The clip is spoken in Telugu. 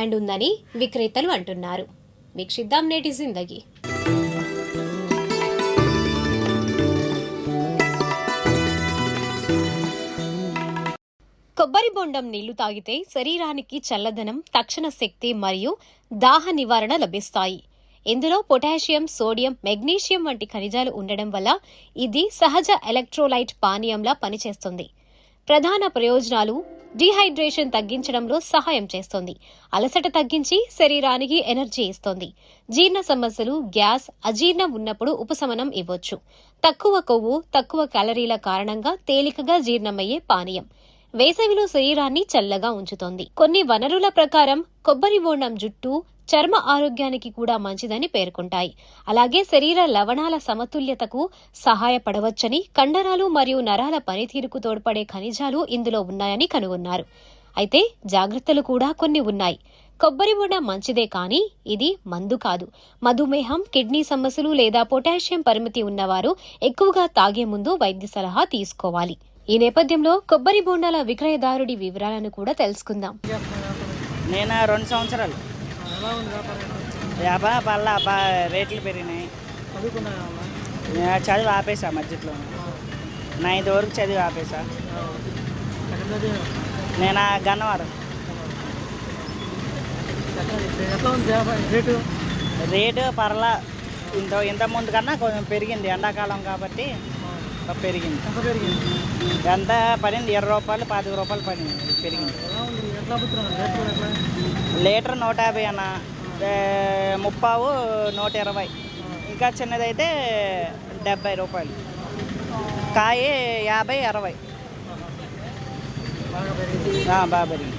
అండ్ ఉందని విక్రేతలు అంటున్నారు. వీక్షిద్దాం నేటి జిందగీ. కొబ్బరి బొండం నీళ్లు తాగితే శరీరానికి చల్లదనం, తక్షణ శక్తి మరియు దాహ నివారణ లభిస్తాయి. ఇందులో పొటాషియం, సోడియం, మెగ్నీషియం వంటి ఖనిజాలు ఉండడం వల్ల ఇది సహజ ఎలక్ట్రోలైట్ పానీయంలా పనిచేస్తుంది. ప్రధాన ప్రయోజనాలు: డీహైడ్రేషన్ తగ్గించడంలో సహాయం చేస్తుంది, అలసట తగ్గించి శరీరానికి ఎనర్జీ ఇస్తుంది, జీర్ణ సమస్యలు, గ్యాస్, అజీర్ణం ఉన్నప్పుడు ఉపశమనం ఇవ్వొచ్చు, తక్కువ కొవ్వు, తక్కువ క్యాలరీల కారణంగా తేలికగా జీర్ణమయ్యే పానీయం, వేసవిలో శరీరాన్ని చల్లగా ఉంచుతోంది. కొన్ని వనరుల ప్రకారం కొబ్బరి బొండం జుట్టు, చర్మ ఆరోగ్యానికి కూడా మంచిదని పేర్కొంటాయి. అలాగే శరీర లవణాల సమతుల్యతకు సహాయపడవచ్చని, కండరాలు మరియు నరాల పనితీరుకు తోడ్పడే ఖనిజాలు ఇందులో ఉన్నాయని కనుగొన్నారు. అయితే జాగ్రత్తలు కూడా కొన్ని ఉన్నాయి. కొబ్బరి బొండం మంచిదే, కానీ ఇది మందు కాదు. మధుమేహం, కిడ్నీ సమస్యలు లేదా పొటాషియం పరిమితి ఉన్నవారు ఎక్కువగా తాగే ముందు వైద్య సలహా తీసుకోవాలి. ఈ నేపథ్యంలో కొబ్బరి బొండాల విక్రయదారుడి వివరాలను కూడా తెలుసుకుందాం. నేను 2 సంవత్సరాలు వ్యాపారం పర్లా రేట్లు పెరిగినాయి. చదివి ఆపేసా మధ్యలో. 9th వరకు చదివి ఆపేసా. నేను గన్నవరం. రేటు పర్లా ఇంత ముందు కన్నా కొంచెం పెరిగింది. ఎండాకాలం కాబట్టి పెరిగింది. ఎంత పడింది? 20 రూపాయలు, 25 రూపాయలు పడింది, పెరిగింది. లీటర్ 150 అన్న, 30 120. ఇంకా చిన్నదైతే 70 రూపాయలు. కాయ 50 60. బాగా పెరిగింది.